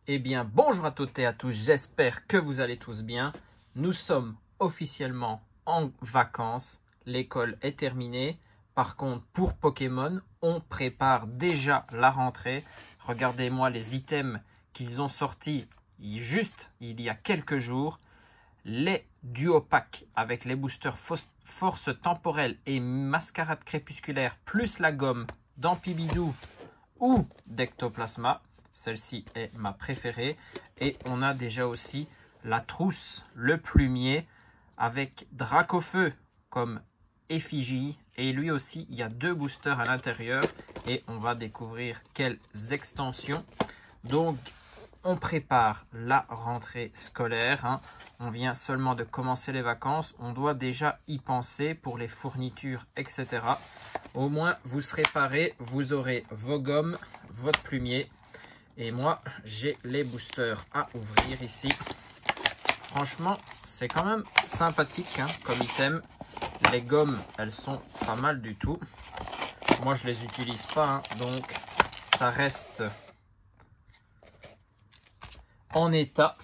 Eh bien, bonjour à toutes et à tous, j'espère que vous allez tous bien. Nous sommes officiellement en vacances, l'école est terminée. Par contre, pour Pokémon, on prépare déjà la rentrée. Regardez-moi les items qu'ils ont sortis juste il y a quelques jours. Les duo packs avec les boosters force temporelle et mascarade crépusculaire plus la gomme d'Ampibidou ou d'Ectoplasma. Celle-ci est ma préférée. Et on a déjà aussi la trousse, le plumier avec Dracofeu comme effigie. Et lui aussi, il y a 2 boosters à l'intérieur. Et on va découvrir quelles extensions. Donc, on prépare la rentrée scolaire. Hein. On vient seulement de commencer les vacances. On doit déjà y penser pour les fournitures, etc. Au moins, vous serez parés. Vous aurez vos gommes, votre plumier. Et moi, j'ai les boosters à ouvrir ici. Franchement, c'est quand même sympathique hein, comme item. Les gommes, elles sont pas mal du tout. Moi, je les utilise pas. Hein, donc, ça reste en état.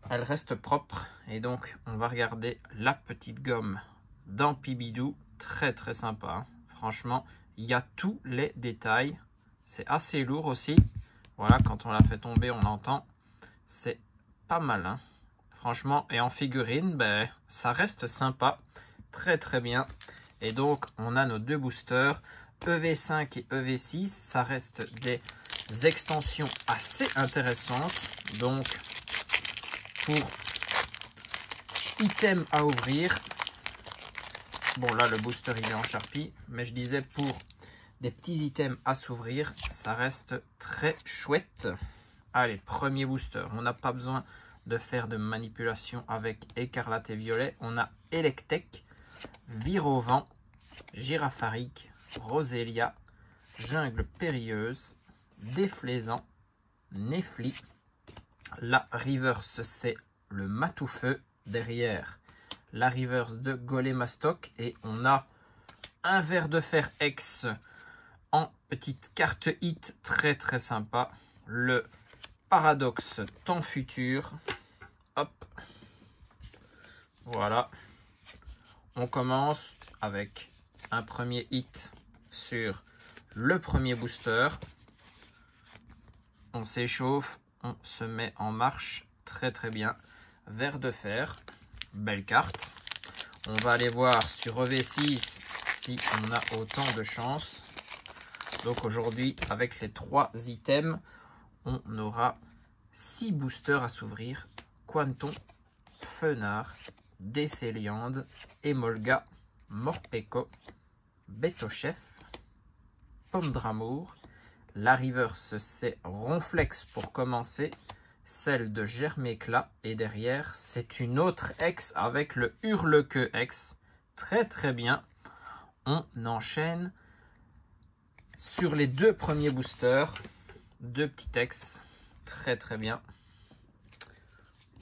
Elle reste propre. Et donc, on va regarder la petite gomme d'Ampibidou. Très, très sympa. Hein. Franchement, il y a tous les détails. C'est assez lourd aussi. Voilà, quand on la fait tomber, on l'entend. C'est pas mal. Hein. Franchement, et en figurine, ben, ça reste sympa. Très, très bien. Et donc, on a nos 2 boosters. EV5 et EV6. Ça reste des extensions assez intéressantes. Donc, pour item à ouvrir. Bon, là, le booster, il est en Sharpie. Mais je disais pour des petits items à s'ouvrir, ça reste très chouette. Allez, premier booster. On n'a pas besoin de faire de manipulation avec Écarlate et Violet. On a Electek, Virovent, Girafarig, Roselia, Jungle Périlleuse, Déflaisant, Nefli. La reverse, c'est le Matoufeu. Derrière, la reverse de Golémastoc. Et on a un ver de fer X en petite carte hit très très sympa. Le Paradoxe Temps Futur. Hop. Voilà. On commence avec un premier hit sur le premier booster. On s'échauffe. On se met en marche. Très très bien. Ver de fer. Belle carte. On va aller voir sur EV6 si on a autant de chance. Donc aujourd'hui, avec les 3 items, on aura 6 boosters à s'ouvrir. Quanton, Fenard, Décéliande, Emolga, Morpeko, Betochef, Pomme d'Amour. La reverse, c'est Ronflex pour commencer. Celle de Germéclat. Et derrière, c'est une autre ex avec le Hurlequeux ex. Très très bien. On enchaîne sur les 2 premiers boosters. 2 petits ex. Très très bien.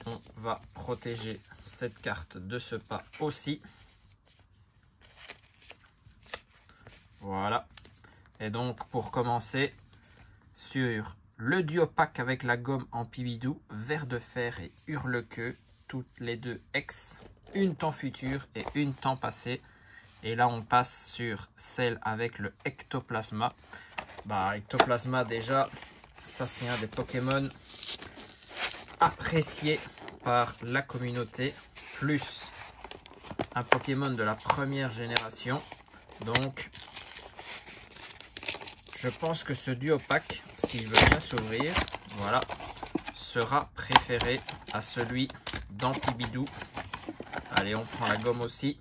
On va protéger cette carte de ce pas aussi. Voilà. Et donc pour commencer sur le duo pack avec la gomme Ampibidou, Ver de fer et Hurlequeux. Toutes les 2 ex. Une temps futur et une temps passé. Et là, on passe sur celle avec le Ectoplasma. Bah, Ectoplasma, déjà, ça, c'est un des Pokémon appréciés par la communauté. Plus un Pokémon de la première génération. Donc, je pense que ce duo pack, s'il veut bien s'ouvrir, voilà, sera préféré à celui d'Ampibidou. Allez, on prend la gomme aussi.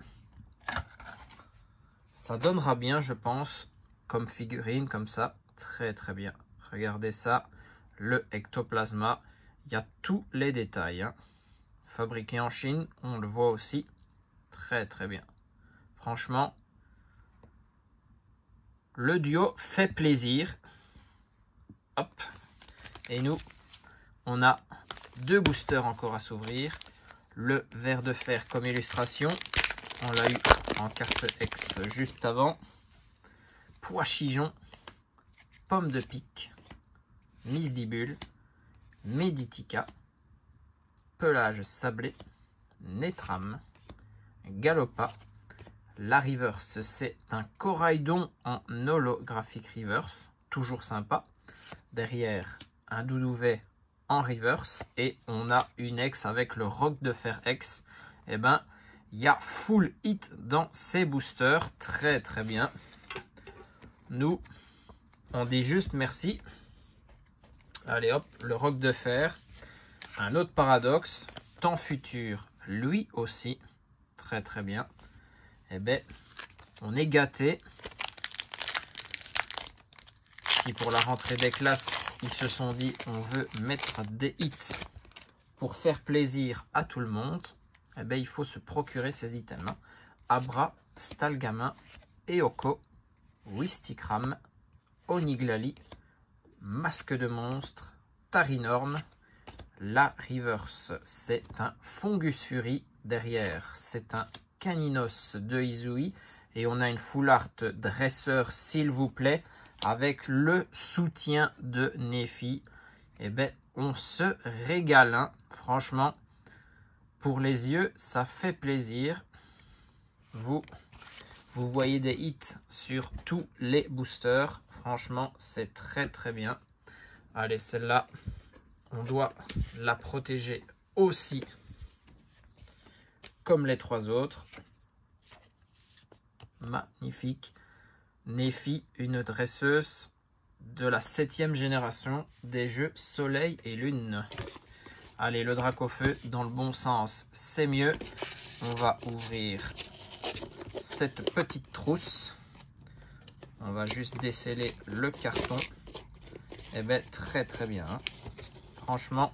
Ça donnera bien, je pense, comme figurine, comme ça. Très, très bien. Regardez ça. Le Ectoplasma. Il y a tous les détails. Hein. Fabriqué en Chine, on le voit aussi. Très, très bien. Franchement, le duo fait plaisir. Hop. Et nous, on a 2 boosters encore à s'ouvrir. Le ver de fer comme illustration. On l'a eu en carte X juste avant. Pois Chijon, Pomme de Pique, Misdibule, Meditica, Pelage Sablé, Netram, Galopa. La reverse, c'est un Coraidon en holographic reverse, toujours sympa. Derrière, un Doudouvet en reverse et on a une X avec le Roc de Fer X. Et ben, il y a full hit dans ces boosters, très très bien. Nous, on dit juste merci. Allez hop, le Roc de Fer, un autre paradoxe, Temps Futur, lui aussi, très très bien. Eh ben, on est gâté. Si pour la rentrée des classes, ils se sont dit on veut mettre des hits pour faire plaisir à tout le monde, eh ben, il faut se procurer ces items. Abra, Stalgamin, Eoko, Wistikram, Oniglali, Masque de Monstre, Tarinorn. La reverse, c'est un Fungus Fury. Derrière, c'est un Caninos de Izui. Et on a une full art dresseur, s'il vous plaît, avec le soutien de Nefi. Et ben, on se régale, hein. Franchement, pour les yeux, ça fait plaisir. Vous voyez des hits sur tous les boosters. Franchement, c'est très très bien. Allez, celle-là, on doit la protéger aussi, comme les trois autres. Magnifique. Nefi, une dresseuse de la 7e génération des jeux Soleil et Lune. Allez, le Dracofeu, dans le bon sens, c'est mieux. On va ouvrir cette petite trousse. On va juste déceler le carton. Et bien, très très bien, hein. Franchement,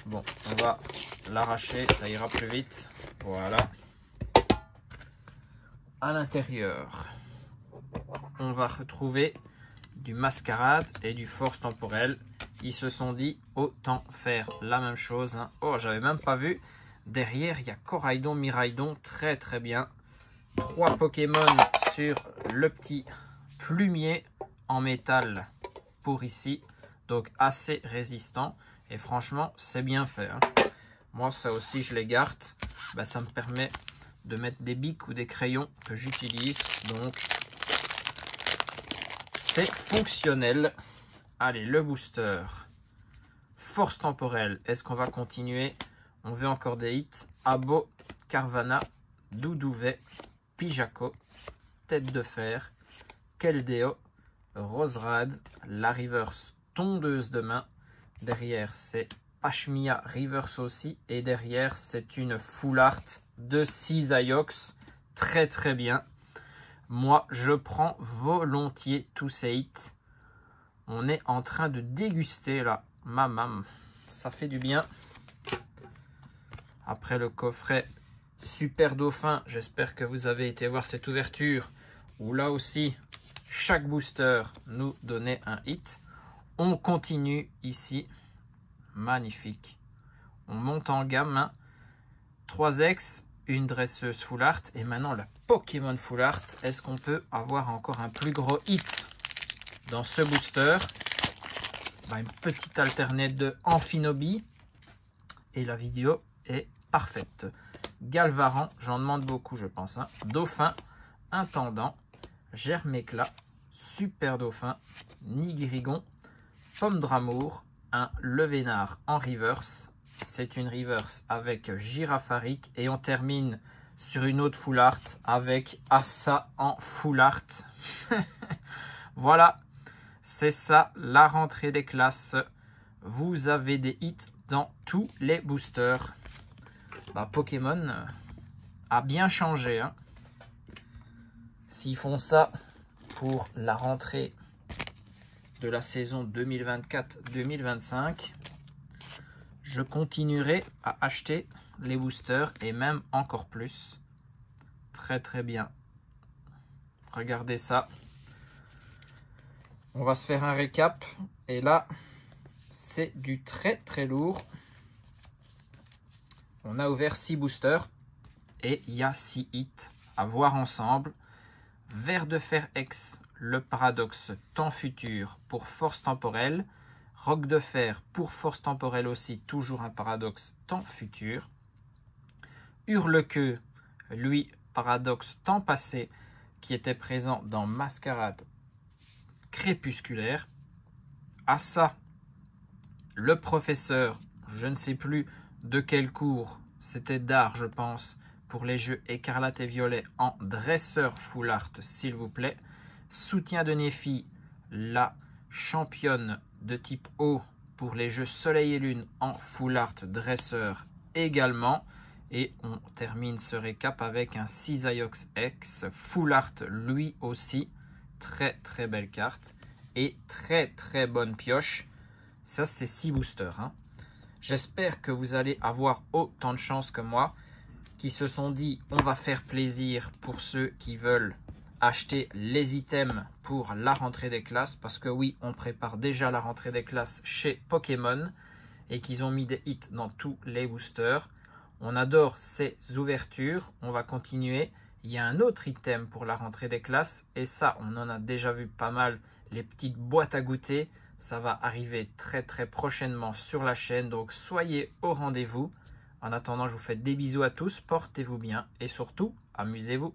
bon, on va l'arracher, ça ira plus vite. Voilà. À l'intérieur, on va retrouver du Mascarade et du Force Temporelle. Ils se sont dit, autant faire la même chose, hein. Oh, j'avais même pas vu. Derrière, il y a Coraidon, Miraidon, très très bien. 3 Pokémon sur le petit plumier en métal pour ici. Donc assez résistant. Et franchement, c'est bien fait, hein. Moi, ça aussi, je les garde. Ben, ça me permet de mettre des bics ou des crayons que j'utilise. Donc, c'est fonctionnel. Allez, le booster. Force temporelle. Est-ce qu'on va continuer? On veut encore des hits. Abo, Carvana, Doudouvet, Pijaco, Tête de Fer, Keldeo, Roserad, la reverse tondeuse de main. Derrière, c'est Pashmia reverse aussi. Et derrière, c'est une full art de Cisaiox. Très très bien. Moi, je prends volontiers tous ces hits. On est en train de déguster là. Mamam, ça fait du bien. Après le coffret Super Dauphin, j'espère que vous avez été voir cette ouverture où là aussi, chaque booster nous donnait un hit. On continue ici. Magnifique. On monte en gamme, hein. 3X, une dresseuse full art et maintenant la Pokémon full art. Est-ce qu'on peut avoir encore un plus gros hit dans ce booster? Bah, une petite alternate de Amphinobi et la vidéo est parfaite. Galvaran, j'en demande beaucoup, je pense, hein. Dauphin, Intendant, Germécla, Super Dauphin, Nigirigon, Pomme d'Amour, un Levénard en reverse. C'est une reverse avec Girafarik et on termine sur une autre full art avec Assa en full art. Voilà, c'est ça la rentrée des classes. Vous avez des hits dans tous les boosters. Bah, Pokémon a bien changé, hein. S'ils font ça pour la rentrée de la saison 2024-2025, je continuerai à acheter les boosters et même encore plus. Très très bien. Regardez ça. On va se faire un récap. Et là, c'est du très très lourd. On a ouvert 6 boosters et il y a 6 hits à voir ensemble. Ver de Fer X, le paradoxe Temps Futur pour Force Temporelle. Roc de fer pour force temporelle aussi, toujours un paradoxe temps futur. Hurlequeue, lui, paradoxe temps passé, qui était présent dans Mascarade crépusculaire. À ça, le professeur, je ne sais plus de quel cours, c'était d'art je pense, pour les jeux écarlate et violet en dresseur full art s'il vous plaît. Soutien de Néfi, la championne de type O pour les jeux soleil et lune en full art dresseur également. Et on termine ce récap avec un Cisaiox X full art lui aussi. Très très belle carte et très très bonne pioche. Ça c'est 6 boosters. Hein. J'espère que vous allez avoir autant de chance que moi, qui se sont dit on va faire plaisir pour ceux qui veulent acheter les items pour la rentrée des classes. Parce que oui, on prépare déjà la rentrée des classes chez Pokémon et qu'ils ont mis des hits dans tous les boosters. On adore ces ouvertures, on va continuer. Il y a un autre item pour la rentrée des classes et ça, on en a déjà vu pas mal, les petites boîtes à goûter. Ça va arriver très très prochainement sur la chaîne, donc soyez au rendez-vous. En attendant, je vous fais des bisous à tous, portez-vous bien et surtout, amusez-vous.